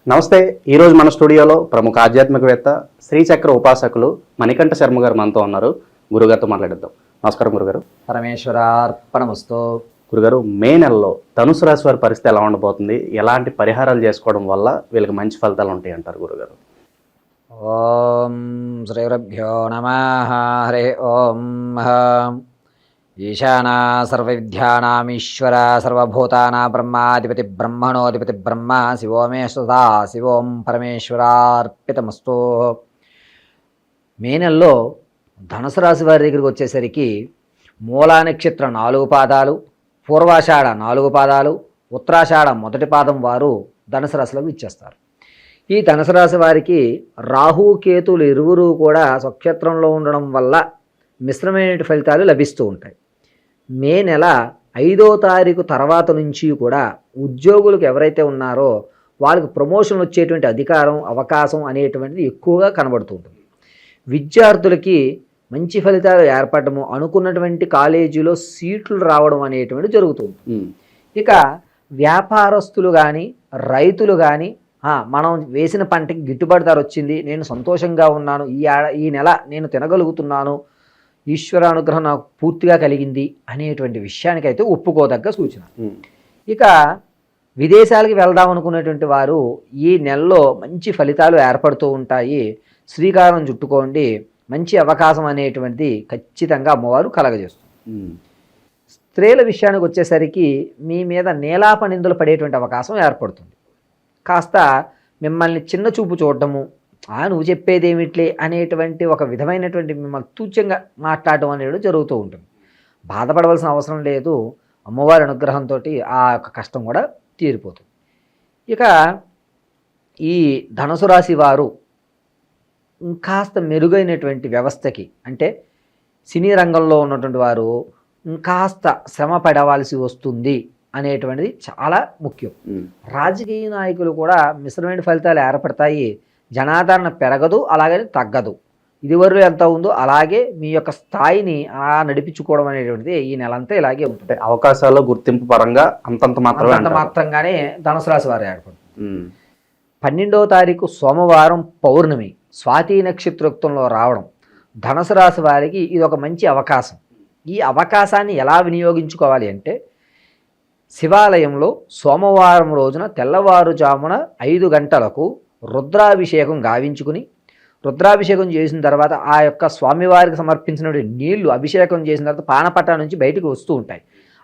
నమస్తే. ఈరోజు మన స్టూడియోలో ప్రముఖ ఆధ్యాత్మికవేత్త శ్రీచక్ర ఉపాసకులు మణికంఠ శర్మ గారు మనతో ఉన్నారు. గురుగారితో మాట్లాడిద్దాం. నమస్కారం గురుగారు. పరమేశ్వరార్పణమస్తు. గురుగారు, మే నెలలో ధనుసు రాశి వారి పరిస్థితి ఎలా ఉండబోతుంది? ఎలాంటి పరిహారాలు చేసుకోవడం వల్ల వీళ్ళకి మంచి ఫలితాలు ఉంటాయి అంటారు గురుగారు? ఓం శ్రీ గురుభ్యో నమః. హరి ఓం. ఈశానా సర్వవిద్యానామీశ్వర సర్వభూతానా బ్రహ్మాధిపతి బ్రహ్మణోధిపతి బ్రహ్మ శివో మే సదా శివోం పరమేశ్వరార్పితమస్తు. మే నెలలో ధనుసు రాశి వారి దగ్గరికి వచ్చేసరికి మూలా నక్షత్రం 4 పాదాలు, పూర్వాషాఢ 4 పాదాలు, ఉత్తరాషాఢ మొదటి పాదం వారు ధనుసు రాశిలోకి ఇచ్చేస్తారు. ఈ ధనుసు రాశి వారికి రాహు కేతులు ఇరువురు కూడా స్వక్షేత్రంలో ఉండడం వల్ల మిశ్రమైన ఫలితాలు లభిస్తూ ఉంటాయి. మే నెల 5వ తారీఖు తర్వాత నుంచి కూడా ఉద్యోగులకు ఎవరైతే ఉన్నారో వాళ్ళకి ప్రమోషన్ వచ్చేటువంటి అధికారం, అవకాశం అనేటువంటిది ఎక్కువగా కనబడుతూ ఉంటుంది. విద్యార్థులకి మంచి ఫలితాలు ఏర్పడము, అనుకున్నటువంటి కాలేజీలో సీట్లు రావడం అనేటువంటిది జరుగుతుంది. ఇక వ్యాపారస్తులు కానీ రైతులు కానీ మనం వేసిన పంటకి గిట్టుబాటు ధర వచ్చింది, నేను సంతోషంగా ఉన్నాను, ఈ నెల నేను తినగలుగుతున్నాను, ఈశ్వర అనుగ్రహం నాకు పూర్తిగా కలిగింది అనేటువంటి విషయానికైతే ఒప్పుకోదగ్గ సూచన. ఇక విదేశాలకి వెళ్దాం అనుకునేటువంటి వారు ఈ నెలలో మంచి ఫలితాలు ఏర్పడుతూ ఉంటాయి. శ్రీకారం చుట్టుకోండి, మంచి అవకాశం అనేటువంటిది ఖచ్చితంగా అమ్మవారు కలగజేస్తుంది. స్త్రీల విషయానికి వచ్చేసరికి మీ మీద నీలాప నిందలు పడేటువంటి అవకాశం ఏర్పడుతుంది. కాస్త మిమ్మల్ని చిన్న చూపు చూడటము, నువ్వు చెప్పేదేమిట్లే అనేటువంటి ఒక విధమైనటువంటి మిమ్మల్ని తూచ్యంగా మాట్లాడటం అనేది జరుగుతూ ఉంటుంది. బాధపడవలసిన అవసరం లేదు, అమ్మవారి అనుగ్రహంతో ఆ యొక్క కష్టం కూడా తీరిపోతుంది. ఇక ఈ ధనుసు రాశి వారు ఇంకాస్త మెరుగైనటువంటి వ్యవస్థకి, అంటే సినీ రంగంలో ఉన్నటువంటి వారు ఇంకాస్త శ్రమ పడవలసి వస్తుంది అనేటువంటిది చాలా ముఖ్యం. రాజకీయ నాయకులు కూడా మిశ్రమైన ఫలితాలు ఏర్పడతాయి. జనాదరణ పెరగదు, అలాగని తగ్గదు. ఇదివరకు ఎంత ఉందో అలాగే మీ యొక్క స్థాయిని నడిపించుకోవడం అనేటువంటిది ఈ నెలంతా ఇలాగే ఉంటుంది. అవకాశాలు గుర్తింపు పరంగా అంతంత మాత్రంగానే ధనుసు రాశి వారు ఏర్పడుతుంది. 12వ తారీఖు సోమవారం పౌర్ణమి స్వాతి నక్షత్రోక్తంలో రావడం ధనుసు రాశి వారికి ఇది ఒక మంచి అవకాశం. ఈ అవకాశాన్ని ఎలా వినియోగించుకోవాలి అంటే, శివాలయంలో సోమవారం రోజున తెల్లవారుజామున 5 గంటలకు రుద్రాభిషేకం గావించుకుని, రుద్రాభిషేకం చేసిన తర్వాత ఆ యొక్క స్వామివారికి సమర్పించినటువంటి నీళ్లు అభిషేకం చేసిన తర్వాత పానపట్ట నుంచి బయటకు వస్తూ ఉంటాయి.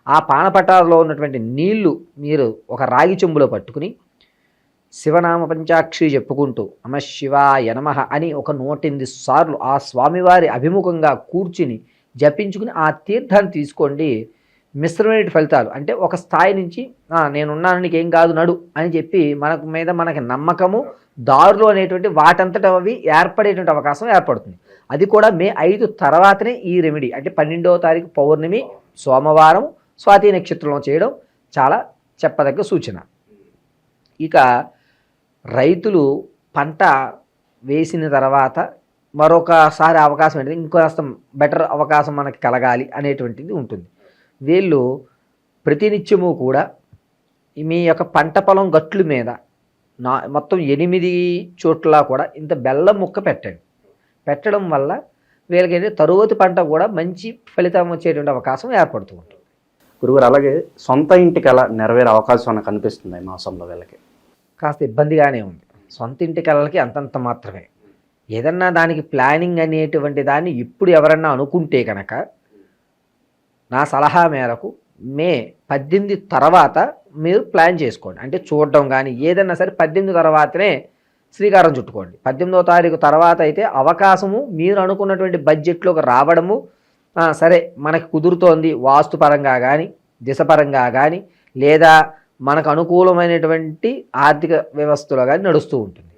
ఆ పానపట్టాలలో ఉన్నటువంటి నీళ్లు మీరు ఒక రాగి చెంబులో పట్టుకుని శివనామ పంచాక్షరి చెప్పుకుంటూ నమ శివాయ నమః అని ఒక 108 సార్లు ఆ స్వామివారి అభిముఖంగా కూర్చుని జపించుకుని ఆ తీర్థాన్ని తీసుకోండి. మిశ్రమైన ఫలితాలు, అంటే ఒక స్థాయి నుంచి నేనున్నాను నీకేం కాదు నడు అని చెప్పి మనకి నమ్మకము, దారులు అనేటువంటి వాటంతట అవి ఏర్పడేటువంటి అవకాశం ఏర్పడుతుంది. అది కూడా మే 5 తర్వాతనే ఈ రెమెడీ, అంటే 12వ తారీఖు పౌర్ణమి సోమవారం స్వాతి నక్షత్రంలో చేయడం చాలా చెప్పదగ్గ సూచన. ఇక రైతులు పంట వేసిన తర్వాత మరొకసారి అవకాశం ఏంటంటే ఇంకొక బెటర్ అవకాశం మనకి కలగాలి అనేటువంటిది ఉంటుంది. వీళ్ళు ప్రతినిత్యము కూడా మీ యొక్క పంట పొలం గట్లు మీద మొత్తం 8 చోట్ల కూడా ఇంత బెల్లం ముక్క పెట్టడం వల్ల వీళ్ళకి తరువాతి పంట కూడా మంచి ఫలితం వచ్చేటువంటి అవకాశం ఏర్పడుతూ ఉంటుంది. గురుగారు, అలాగే సొంత ఇంటికి అలా నెరవేరే అవకాశం నాకు కనిపిస్తుంది ఈ మాసంలో. వీళ్ళకి కాస్త ఇబ్బందిగానే ఉంది. సొంత ఇంటి కళలకి అంతంత మాత్రమే. ఏదన్నా దానికి ప్లానింగ్ అనేటువంటి దాన్ని ఇప్పుడు ఎవరన్నా అనుకుంటే కనుక నా సలహా మేరకు మే 18 తర్వాత మీరు ప్లాన్ చేసుకోండి. అంటే చూడడం కానీ ఏదన్నా సరే 18 తర్వాతనే శ్రీకారం చుట్టుకోండి. 18వ తారీఖు తర్వాత అయితే అవకాశము మీరు అనుకున్నటువంటి బడ్జెట్లోకి రావడము సరే మనకి కుదురుతోంది, వాస్తుపరంగా కానీ దిశపరంగా కానీ లేదా మనకు అనుకూలమైనటువంటి ఆర్థిక వ్యవస్థలో కానీ నడుస్తూ ఉంటుంది.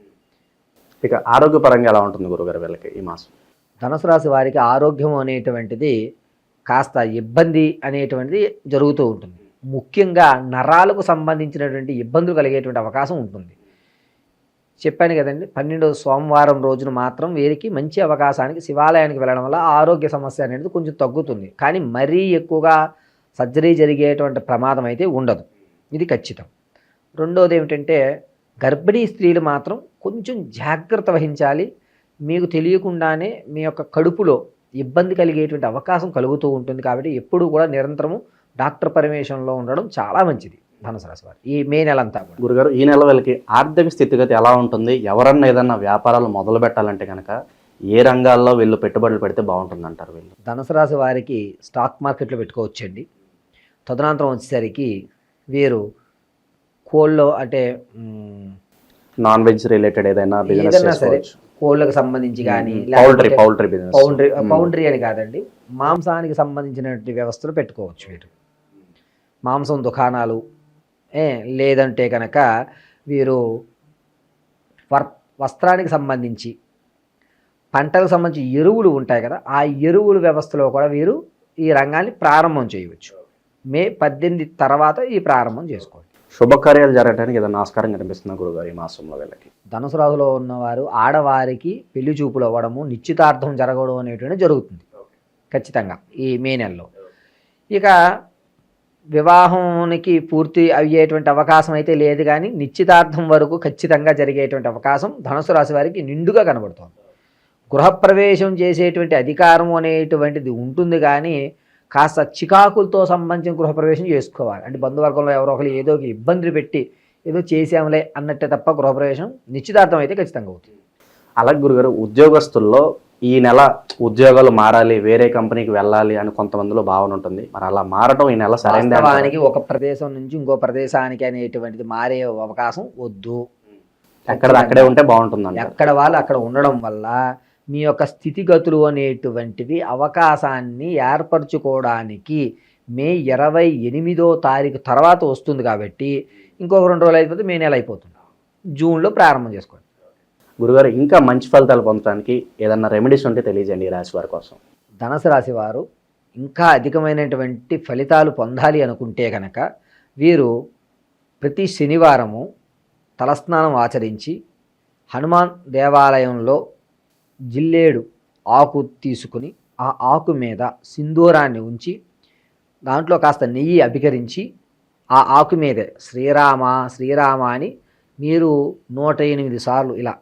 ఇక ఆరోగ్యపరంగా ఎలా ఉంటుంది గురుగారు వీళ్ళకి ఈ మాసం? ధనుసు రాశి వారికి ఆరోగ్యం అనేటువంటిది కాస్త ఇబ్బంది అనేటువంటిది జరుగుతూ ఉంటుంది. ముఖ్యంగా నరాలకు సంబంధించినటువంటి ఇబ్బందులు కలిగేటువంటి అవకాశం ఉంటుంది. చెప్పాను కదండి, 12వ సోమవారం రోజున మాత్రం వీరికి మంచి అవకాశానికి శివాలయానికి వెళ్ళడం వల్ల ఆరోగ్య సమస్య అనేది కొంచెం తగ్గుతుంది. కానీ మరీ ఎక్కువగా సర్జరీ జరిగేటువంటి ప్రమాదం అయితే ఉండదు, ఇది ఖచ్చితం. రెండోది ఏమిటంటే గర్భిణీ స్త్రీలు మాత్రం కొంచెం జాగ్రత్త వహించాలి. మీకు తెలియకుండానే మీ యొక్క కడుపులో ఇబ్బంది కలిగేటువంటి అవకాశం కలుగుతూ ఉంటుంది. కాబట్టి ఎప్పుడూ కూడా నిరంతరము డాక్టర్ పర్యవేక్షణలో ఉండడం చాలా మంచిది ధనుసు రాశి వారు ఈ మే నెలంతా కూడా. గురుగారు, ఈ నెల వీళ్ళకి ఆర్థిక స్థితిగతి ఎలా ఉంటుంది? ఎవరన్నా ఏదన్నా వ్యాపారాలు మొదలు పెట్టాలంటే కనుక ఏ రంగాల్లో వీళ్ళు పెట్టుబడులు పెడితే బాగుంటుంది అంటారు? వీళ్ళు ధనుసు రాశి వారికి స్టాక్ మార్కెట్లో పెట్టుకోవచ్చండి. తదనంతరం వచ్చేసరికి వీరు కోళ్ళలో అంటే నాన్ వెజ్ రిలేటెడ్ ఏదైనా బిజినెస్ ఏదైనా సరే కోళ్ళకు సంబంధించి కానీ పౌల్ట్రీ బిజినెస్, పౌండ్రీ అని కాదండి, మాంసానికి సంబంధించినటువంటి వ్యవస్థలు పెట్టుకోవచ్చు వీరు. మాంసం దుకాణాలు లేదంటే కనుక వీరు వస్త్రానికి సంబంధించి పంటలకు సంబంధించి ఎరువులు ఉంటాయి కదా, ఆ ఎరువుల వ్యవస్థలో కూడా వీరు ఈ రంగాన్ని ప్రారంభం చేయవచ్చు. మే 18 తర్వాత ఈ ప్రారంభం చేసుకోవచ్చు. శుభకార్యాలు జరగడానికి ఏదైనా ఆస్కారం కనిపిస్తుంది గురుగారు ఈ మాసంలో వీళ్ళకి? ధనుసు రాశిలో ఉన్నవారు ఆడవారికి పెళ్లి చూపులు అవ్వడము, నిశ్చితార్థం జరగడం అనేటువంటి జరుగుతుంది ఖచ్చితంగా ఈ మే నెలలో. ఇక వివాహానికి పూర్తి అయ్యేటువంటి అవకాశం అయితే లేదు, కానీ నిశ్చితార్థం వరకు ఖచ్చితంగా జరిగేటువంటి అవకాశం ధనుసు రాశి వారికి నిండుగా కనబడుతుంది. గృహప్రవేశం చేసేటువంటి అధికారం అనేటువంటిది ఉంటుంది, కానీ కాస్త చికాకులతో సంబంధించిన గృహప్రవేశం చేసుకోవాలి. అంటే బంధువర్గంలో ఎవరో ఒకరు ఏదో ఒక ఇబ్బందులు పెట్టి ఏదో చేసాంలే అన్నట్టే తప్ప గృహప్రవేశం నిశ్చితార్థం అయితే ఖచ్చితంగా అవుతుంది. అలాగే గురుగారు, ఉద్యోగస్తుల్లో ఈ నెల ఉద్యోగాలు మారాలి, వేరే కంపెనీకి వెళ్ళాలి అని కొంతమందిలో భావన ఉంటుంది. మరి అలా మారటం ఈ నెల సరైనది? ఒక ప్రదేశం నుంచి ఇంకో ప్రదేశానికి అనేటువంటిది మారే అవకాశం వద్దు. అక్కడే ఉంటే బాగుంటుంది. ఎక్కడ వాళ్ళు అక్కడ ఉండడం వల్ల మీ యొక్క స్థితిగతులు అనేటువంటివి అవకాశాన్ని ఏర్పరచుకోవడానికి మే 28వ తారీఖు తర్వాత వస్తుంది. కాబట్టి ఇంకొక 2 రోజులు అయిపోతే మే నెల అయిపోతుంది. జూన్లో ప్రారంభం చేసుకోండి. గురుగారు, ఇంకా మంచి ఫలితాలు పొందడానికి ఏదన్నా రెమెడీస్ ఉంటే తెలియజేయండి ఈ రాశి వారి కోసం. ధనుసు రాశి వారు ఇంకా అధికమైనటువంటి ఫలితాలు పొందాలి అనుకుంటే కనుక వీరు ప్రతి శనివారము తలస్నానం ఆచరించి హనుమాన్ దేవాలయంలో జిల్లేడు ఆకు తీసుకుని ఆ ఆకు మీద సింధూరాన్ని ఉంచి దాంట్లో కాస్త నెయ్యి అభికరించి ఆ ఆకు మీదే శ్రీరామ శ్రీరామ అని మీరు 108 సార్లు ఇలా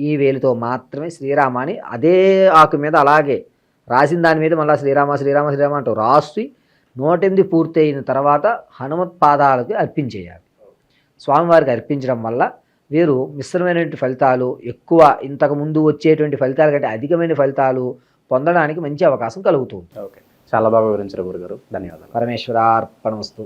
ఈ వేలుతో మాత్రమే శ్రీరామ అని అదే ఆకు మీద అలాగే రాసిన దాని మీద మళ్ళీ శ్రీరామ శ్రీరామ శ్రీరామ అంటూ రాసి 108 పూర్తయిన తర్వాత హనుమత్ పాదాలకు అర్పించేయాలి. స్వామివారికి అర్పించడం వల్ల వీరు మిశ్రమైనటువంటి ఫలితాలు, ఎక్కువ ఇంతకుముందు వచ్చేటువంటి ఫలితాల కంటే అధికమైన ఫలితాలు పొందడానికి మంచి అవకాశం కలుగుతుంది. ఓకే, చాలా బాగా వివరించారు గురుగారు, ధన్యవాదాలు. పరమేశ్వరార్పణమస్తు.